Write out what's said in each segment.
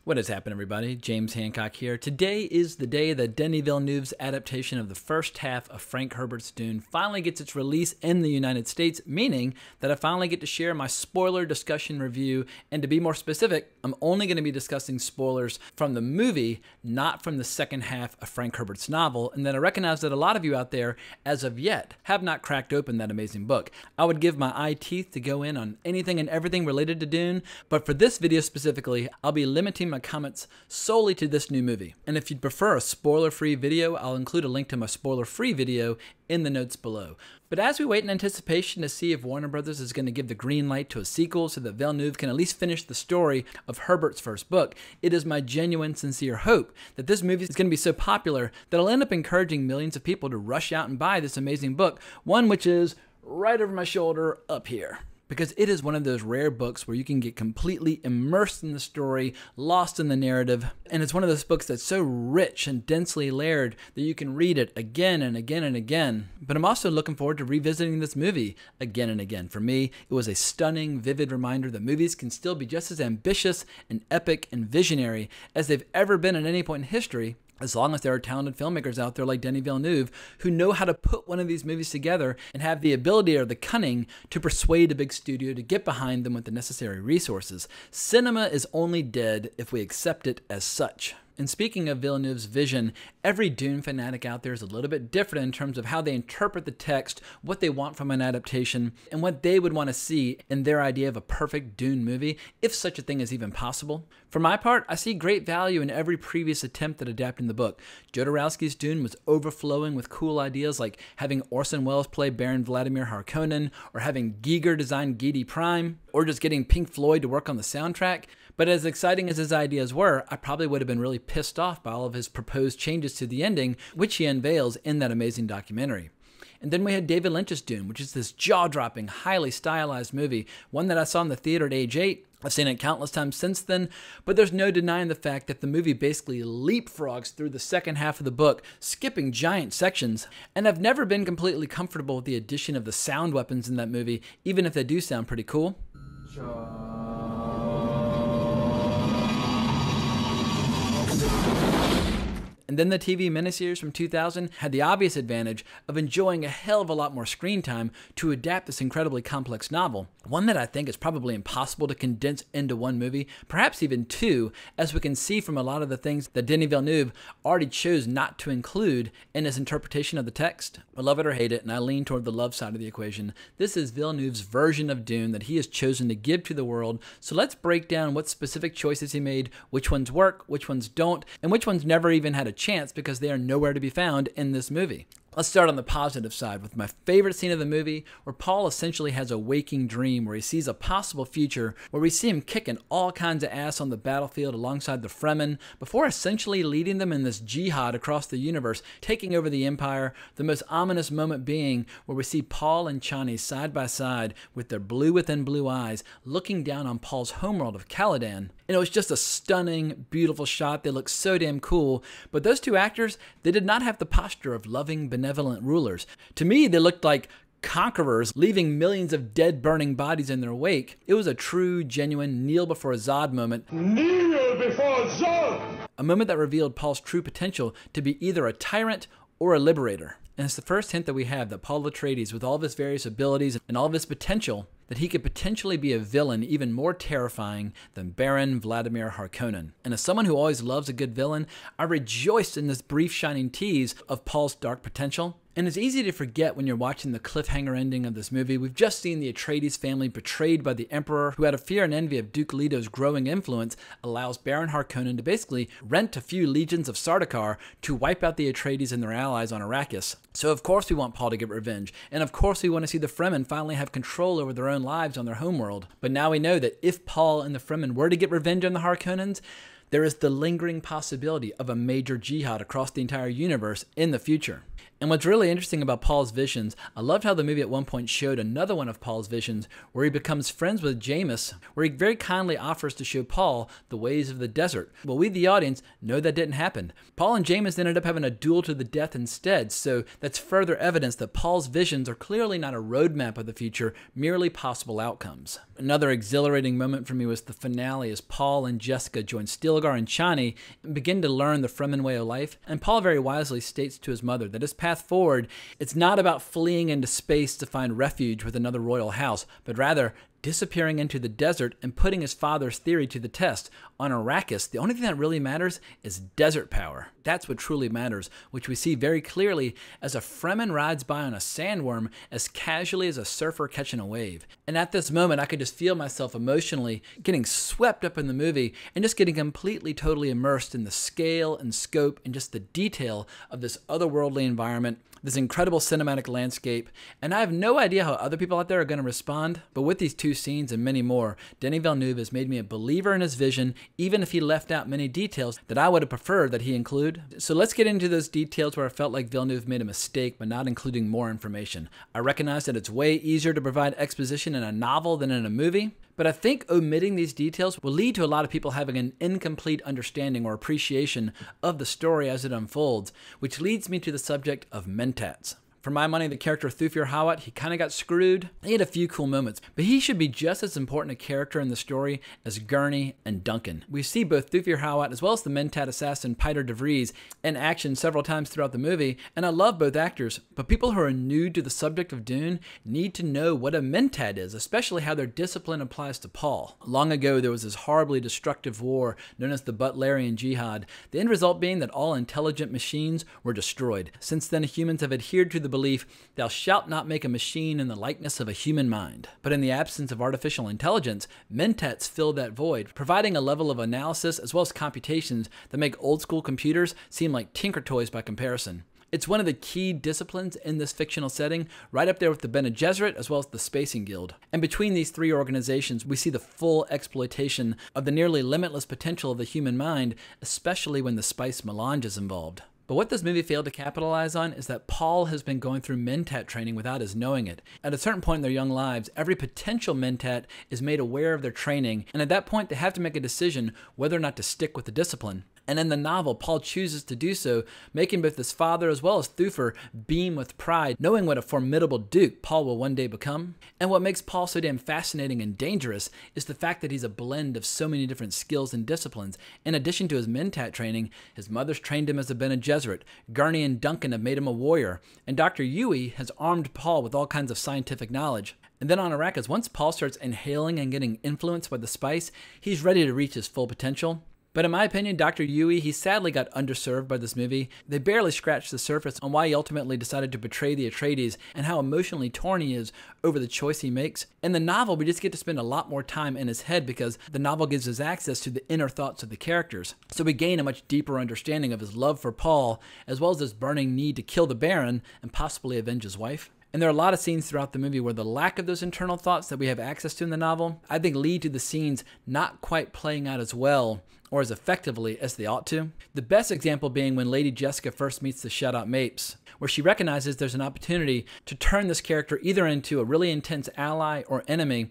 What has happened, everybody? James Hancock here. Today is the day that Denis Villeneuve's adaptation of the first half of Frank Herbert's Dune finally gets its release in the United States, meaning that I finally get to share my spoiler discussion review, and to be more specific, I'm only going to be discussing spoilers from the movie, not from the second half of Frank Herbert's novel, and that I recognize that a lot of you out there, as of yet, have not cracked open that amazing book. I would give my eye teeth to go in on anything and everything related to Dune, but for this video specifically, I'll be limiting my comments solely to this new movie. And if you'd prefer a spoiler-free video, I'll include a link to my spoiler-free video in the notes below. But as we wait in anticipation to see if Warner Brothers is going to give the green light to a sequel so that Villeneuve can at least finish the story of Herbert's first book, it is my genuine, sincere hope that this movie is going to be so popular that it'll end up encouraging millions of people to rush out and buy this amazing book, one which is right over my shoulder up here. Because it is one of those rare books where you can get completely immersed in the story, lost in the narrative, and it's one of those books that's so rich and densely layered that you can read it again and again and again. But I'm also looking forward to revisiting this movie again and again. For me, it was a stunning, vivid reminder that movies can still be just as ambitious and epic and visionary as they've ever been at any point in history, as long as there are talented filmmakers out there like Denis Villeneuve who know how to put one of these movies together and have the ability or the cunning to persuade a big studio to get behind them with the necessary resources. Cinema is only dead if we accept it as such. And speaking of Villeneuve's vision, every Dune fanatic out there is a little bit different in terms of how they interpret the text, what they want from an adaptation, and what they would want to see in their idea of a perfect Dune movie, if such a thing is even possible. For my part, I see great value in every previous attempt at adapting the book. Jodorowsky's Dune was overflowing with cool ideas like having Orson Welles play Baron Vladimir Harkonnen, or having Giger design Giedi Prime, or just getting Pink Floyd to work on the soundtrack. But as exciting as his ideas were, I probably would have been really pissed off by all of his proposed changes to the ending, which he unveils in that amazing documentary. And then we had David Lynch's Dune, which is this jaw-dropping, highly stylized movie, one that I saw in the theater at age 8. I've seen it countless times since then, but there's no denying the fact that the movie basically leapfrogs through the second half of the book, skipping giant sections, and I've never been completely comfortable with the addition of the sound weapons in that movie, even if they do sound pretty cool. And then the TV miniseries from 2000 had the obvious advantage of enjoying a hell of a lot more screen time to adapt this incredibly complex novel, one that I think is probably impossible to condense into one movie, perhaps even two, as we can see from a lot of the things that Denis Villeneuve already chose not to include in his interpretation of the text. I love it or hate it, and I lean toward the love side of the equation. This is Villeneuve's version of Dune that he has chosen to give to the world, so let's break down what specific choices he made, which ones work, which ones don't, and which ones never even had a chance because they are nowhere to be found in this movie. Let's start on the positive side with my favorite scene of the movie, where Paul essentially has a waking dream where he sees a possible future where we see him kicking all kinds of ass on the battlefield alongside the Fremen before essentially leading them in this jihad across the universe, taking over the Empire, the most ominous moment being where we see Paul and Chani side by side with their blue within blue eyes looking down on Paul's homeworld of Caladan. And it was just a stunning, beautiful shot. They looked so damn cool. But those two actors, they did not have the posture of loving, benevolent rulers. To me, they looked like conquerors leaving millions of dead, burning bodies in their wake. It was a true, genuine kneel before Zod moment. Kneel before Zod! A moment that revealed Paul's true potential to be either a tyrant or a liberator. And it's the first hint that we have that Paul Atreides, with all of his various abilities and all of his potential, that he could potentially be a villain even more terrifying than Baron Vladimir Harkonnen. And as someone who always loves a good villain, I rejoiced in this brief shining tease of Paul's dark potential. And it's easy to forget when you're watching the cliffhanger ending of this movie. We've just seen the Atreides family betrayed by the Emperor, who out of fear and envy of Duke Leto's growing influence, allows Baron Harkonnen to basically rent a few legions of Sardaukar to wipe out the Atreides and their allies on Arrakis. So of course we want Paul to get revenge, and of course we want to see the Fremen finally have control over their own lives on their homeworld. But now we know that if Paul and the Fremen were to get revenge on the Harkonnens, there is the lingering possibility of a major jihad across the entire universe in the future. And what's really interesting about Paul's visions, I loved how the movie at one point showed another one of Paul's visions where he becomes friends with Jameis, where he very kindly offers to show Paul the ways of the desert. Well, we, the audience, know that didn't happen. Paul and Jameis ended up having a duel to the death instead, so that's further evidence that Paul's visions are clearly not a roadmap of the future, merely possible outcomes. Another exhilarating moment for me was the finale as Paul and Jessica join Stilgar Kilgar and Chani and begin to learn the Fremen way of life. And Paul very wisely states to his mother that his path forward, it's not about fleeing into space to find refuge with another royal house, but rather disappearing into the desert and putting his father's theory to the test. On Arrakis, the only thing that really matters is desert power. That's what truly matters, which we see very clearly as a Fremen rides by on a sandworm as casually as a surfer catching a wave. And at this moment, I could just feel myself emotionally getting swept up in the movie and just getting completely, totally immersed in the scale and scope and just the detail of this otherworldly environment, this incredible cinematic landscape. And I have no idea how other people out there are going to respond, but with these two scenes and many more, Denis Villeneuve has made me a believer in his vision, even if he left out many details that I would have preferred that he include. So let's get into those details where I felt like Villeneuve made a mistake by not including more information. I recognize that it's way easier to provide exposition in a novel than in a movie, but I think omitting these details will lead to a lot of people having an incomplete understanding or appreciation of the story as it unfolds, which leads me to the subject of Mentats. For my money, the character Thufir Hawat, he kind of got screwed. He had a few cool moments, but he should be just as important a character in the story as Gurney and Duncan. We see both Thufir Hawat as well as the Mentat assassin Piter de Vries in action several times throughout the movie, and I love both actors, but people who are new to the subject of Dune need to know what a Mentat is, especially how their discipline applies to Paul. Long ago, there was this horribly destructive war known as the Butlerian Jihad, the end result being that all intelligent machines were destroyed. Since then, humans have adhered to the belief, thou shalt not make a machine in the likeness of a human mind. But in the absence of artificial intelligence, Mentats fill that void, providing a level of analysis as well as computations that make old school computers seem like tinker toys by comparison. It's one of the key disciplines in this fictional setting, right up there with the Bene Gesserit as well as the Spacing Guild. And between these three organizations, we see the full exploitation of the nearly limitless potential of the human mind, especially when the spice melange is involved. But what this movie failed to capitalize on is that Paul has been going through Mentat training without his knowing it. At a certain point in their young lives, every potential Mentat is made aware of their training, and at that point they have to make a decision whether or not to stick with the discipline. And in the novel, Paul chooses to do so, making both his father as well as Thufir beam with pride, knowing what a formidable duke Paul will one day become. And what makes Paul so damn fascinating and dangerous is the fact that he's a blend of so many different skills and disciplines. In addition to his Mentat training, his mother's trained him as a Bene Gesserit, Gurney and Duncan have made him a warrior, and Dr. Yui has armed Paul with all kinds of scientific knowledge. And then on Arrakis, once Paul starts inhaling and getting influenced by the spice, he's ready to reach his full potential. But in my opinion, Dr. Yui, he sadly got underserved by this movie. They barely scratched the surface on why he ultimately decided to betray the Atreides and how emotionally torn he is over the choice he makes. In the novel, we just get to spend a lot more time in his head because the novel gives us access to the inner thoughts of the characters. So we gain a much deeper understanding of his love for Paul, as well as his burning need to kill the Baron and possibly avenge his wife. And there are a lot of scenes throughout the movie where the lack of those internal thoughts that we have access to in the novel, I think lead to the scenes not quite playing out as well or as effectively as they ought to. The best example being when Lady Jessica first meets the Shadow Mapes, where she recognizes there's an opportunity to turn this character either into a really intense ally or enemy.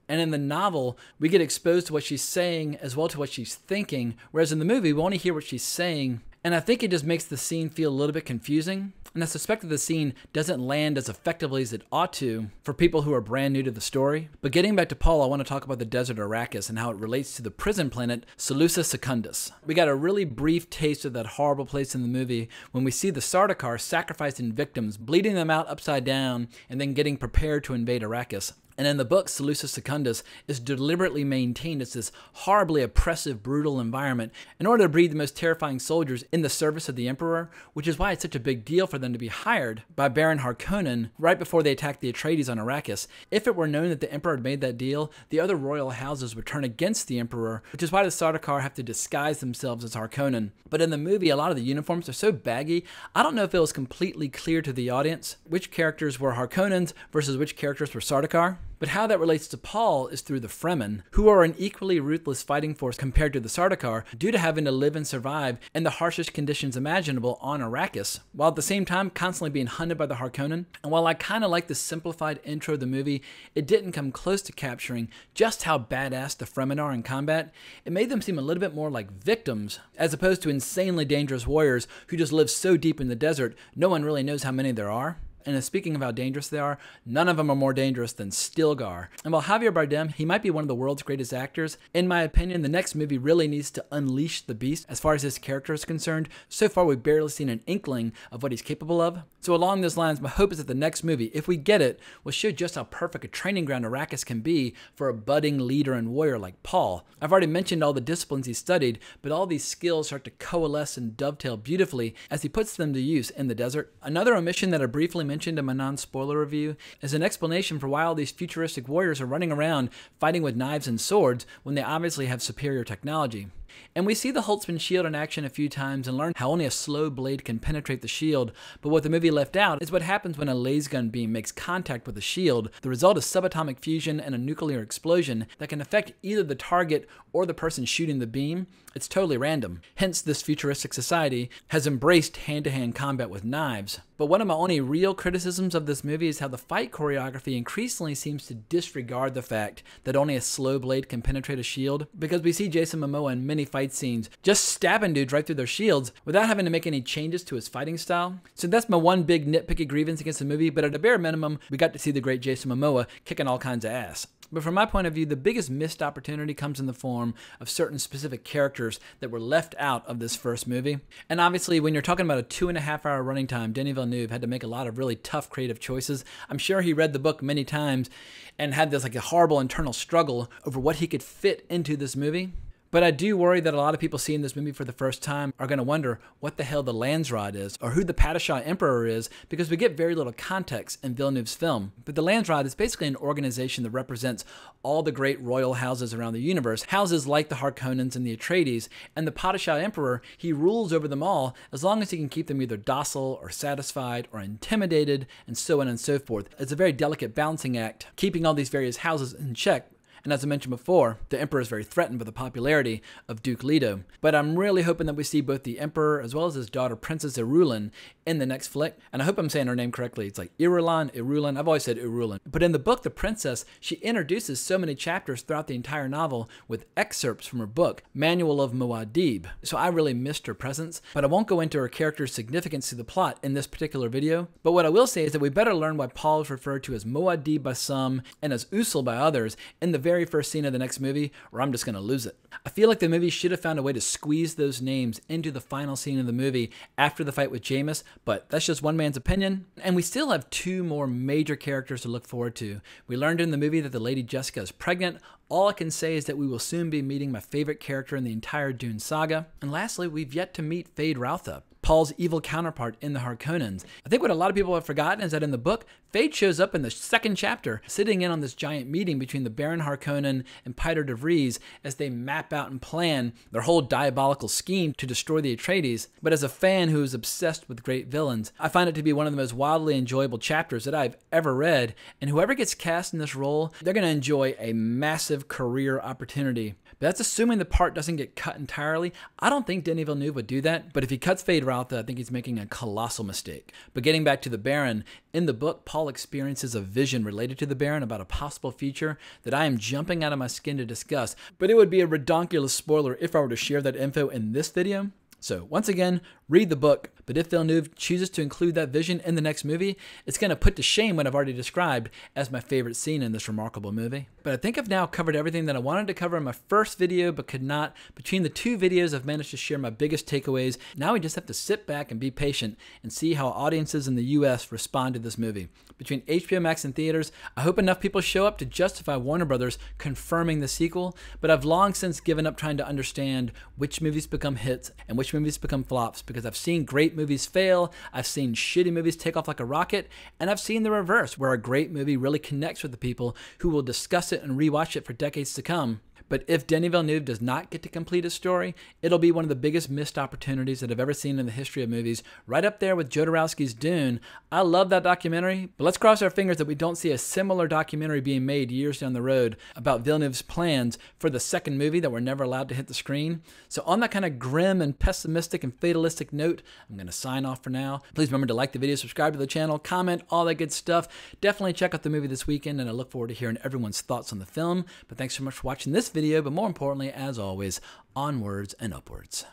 And in the novel, we get exposed to what she's saying as well to what she's thinking, whereas in the movie, we only hear what she's saying. And I think it just makes the scene feel a little bit confusing. And I suspect that the scene doesn't land as effectively as it ought to for people who are brand new to the story. But getting back to Paul, I want to talk about the desert Arrakis and how it relates to the prison planet Seleucus Secundus. We got a really brief taste of that horrible place in the movie when we see the Sardaukar sacrificing victims, bleeding them out upside down, and then getting prepared to invade Arrakis. And in the book, Seleucus Secundus is deliberately maintained as this horribly oppressive, brutal environment in order to breed the most terrifying soldiers in the service of the Emperor, which is why it's such a big deal for them to be hired by Baron Harkonnen right before they attack the Atreides on Arrakis. If it were known that the Emperor had made that deal, the other royal houses would turn against the Emperor, which is why the Sardaukar have to disguise themselves as Harkonnen. But in the movie, a lot of the uniforms are so baggy, I don't know if it was completely clear to the audience which characters were Harkonnens versus which characters were Sardaukar. But how that relates to Paul is through the Fremen, who are an equally ruthless fighting force compared to the Sardaukar due to having to live and survive in the harshest conditions imaginable on Arrakis, while at the same time constantly being hunted by the Harkonnen. And while I kind of like the simplified intro of the movie, it didn't come close to capturing just how badass the Fremen are in combat. It made them seem a little bit more like victims, as opposed to insanely dangerous warriors who just live so deep in the desert, no one really knows how many there are. and speaking of how dangerous they are, none of them are more dangerous than Stilgar. And while Javier Bardem, he might be one of the world's greatest actors, in my opinion, the next movie really needs to unleash the beast as far as his character is concerned. So far, we've barely seen an inkling of what he's capable of. So along those lines, my hope is that the next movie, if we get it, will show just how perfect a training ground Arrakis can be for a budding leader and warrior like Paul. I've already mentioned all the disciplines he studied, but all these skills start to coalesce and dovetail beautifully as he puts them to use in the desert. Another omission that I briefly mentioned in my non-spoiler review is an explanation for why all these futuristic warriors are running around fighting with knives and swords when they obviously have superior technology. And we see the Holtzman shield in action a few times and learn how only a slow blade can penetrate the shield, but what the movie left out is what happens when a laser gun beam makes contact with the shield. The result is subatomic fusion and a nuclear explosion that can affect either the target or the person shooting the beam. It's totally random. Hence, this futuristic society has embraced hand-to-hand combat with knives. But one of my only real criticisms of this movie is how the fight choreography increasingly seems to disregard the fact that only a slow blade can penetrate a shield, because we see Jason Momoa in many fight scenes just stabbing dudes right through their shields without having to make any changes to his fighting style. So that's my one big nitpicky grievance against the movie, but at a bare minimum, we got to see the great Jason Momoa kicking all kinds of ass. But from my point of view, the biggest missed opportunity comes in the form of certain specific characters that were left out of this first movie. And obviously, when you're talking about a 2.5-hour running time, Denis Villeneuve had to make a lot of really tough creative choices. I'm sure he read the book many times and had this like a horrible internal struggle over what he could fit into this movie. But I do worry that a lot of people seeing this movie for the first time are going to wonder what the hell the Landsrod is or who the Padishah Emperor is, because we get very little context in Villeneuve's film. But the Landsrod is basically an organization that represents all the great royal houses around the universe, houses like the Harkonnens and the Atreides, and the Padishah Emperor, he rules over them all as long as he can keep them either docile or satisfied or intimidated, and so on and so forth. It's a very delicate balancing act, keeping all these various houses in check. And as I mentioned before, the Emperor is very threatened by the popularity of Duke Leto. But I'm really hoping that we see both the Emperor as well as his daughter, Princess Irulan, in the next flick. And I hope I'm saying her name correctly. It's like Irulan. I've always said Irulan. But in the book, The Princess, she introduces so many chapters throughout the entire novel with excerpts from her book, Manual of Muad'Dib. So I really missed her presence. But I won't go into her character's significance to the plot in this particular video. But what I will say is that we better learn why Paul is referred to as Muad'Dib by some and as Usul by others in the very first scene of the next movie, or I'm just going to lose it. I feel like the movie should have found a way to squeeze those names into the final scene of the movie after the fight with Jameis, but that's just one man's opinion. And we still have two more major characters to look forward to. We learned in the movie that the Lady Jessica is pregnant. All I can say is that we will soon be meeting my favorite character in the entire Dune saga. And lastly, we've yet to meet Feyd Rautha, Paul's evil counterpart in the Harkonnens. I think what a lot of people have forgotten is that in the book, Feyd shows up in the second chapter, sitting in on this giant meeting between the Baron Harkonnen and Piter de Vries as they map out and plan their whole diabolical scheme to destroy the Atreides. But as a fan who is obsessed with great villains, I find it to be one of the most wildly enjoyable chapters that I've ever read, and whoever gets cast in this role, they're going to enjoy a massive career opportunity. But that's assuming the part doesn't get cut entirely. I don't think Denis Villeneuve would do that, but if he cuts Feyd Rautha, I think he's making a colossal mistake. But getting back to the Baron, in the book, Paul experiences a vision related to the Baron about a possible future that I am jumping out of my skin to discuss, but it would be a redonkulous spoiler if I were to share that info in this video. So once again, read the book, but if Villeneuve chooses to include that vision in the next movie, it's going to put to shame what I've already described as my favorite scene in this remarkable movie. But I think I've now covered everything that I wanted to cover in my first video but could not. Between the two videos, I've managed to share my biggest takeaways. Now we just have to sit back and be patient and see how audiences in the US respond to this movie. Between HBO Max and theaters, I hope enough people show up to justify Warner Brothers confirming the sequel, but I've long since given up trying to understand which movies become hits and which movies become flops, because I've seen great movies fail, I've seen shitty movies take off like a rocket, and I've seen the reverse, where a great movie really connects with the people who will discuss it and rewatch it for decades to come. But if Denis Villeneuve does not get to complete his story, it'll be one of the biggest missed opportunities that I've ever seen in the history of movies, right up there with Jodorowsky's Dune. I love that documentary, but let's cross our fingers that we don't see a similar documentary being made years down the road about Villeneuve's plans for the second movie that were never allowed to hit the screen. So on that kind of grim and pessimistic and fatalistic note, I'm going to sign off for now. Please remember to like the video, subscribe to the channel, comment, all that good stuff. Definitely check out the movie this weekend, and I look forward to hearing everyone's thoughts on the film. But thanks so much for watching this video, but more importantly, as always, onwards and upwards.